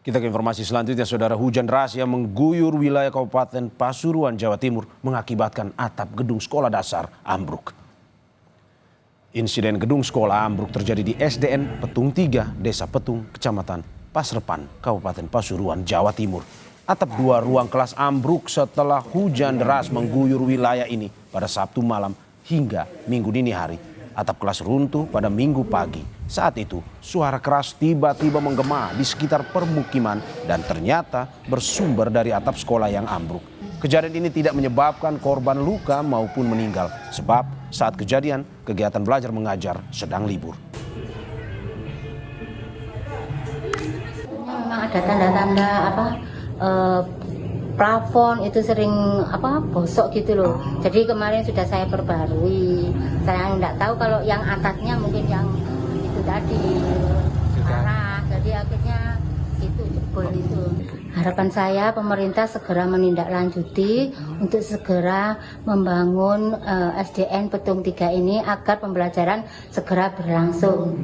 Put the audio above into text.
Kita ke informasi selanjutnya, saudara. Hujan deras yang mengguyur wilayah Kabupaten Pasuruan, Jawa Timur mengakibatkan atap gedung sekolah dasar ambruk. Insiden gedung sekolah ambruk terjadi di SDN Petung 3, Desa Petung, Kecamatan Pasrepan, Kabupaten Pasuruan, Jawa Timur. Atap 2 ruang kelas ambruk setelah hujan deras mengguyur wilayah ini pada Sabtu malam hingga Minggu dini hari. Atap kelas runtuh pada Minggu pagi. Saat itu, suara keras tiba-tiba menggema di sekitar permukiman dan ternyata bersumber dari atap sekolah yang ambruk. Kejadian ini tidak menyebabkan korban luka maupun meninggal, sebab saat kejadian kegiatan belajar mengajar sedang libur. Memang ada tanda-tanda plafon itu sering bosok gitu loh. Jadi kemarin sudah saya perbarui. Saya nggak tahu kalau yang atapnya mungkin yang itu tadi parah. Jadi akhirnya itu jebol itu. Harapan saya pemerintah segera menindaklanjuti untuk segera membangun SDN Petung 3 ini agar pembelajaran segera berlangsung.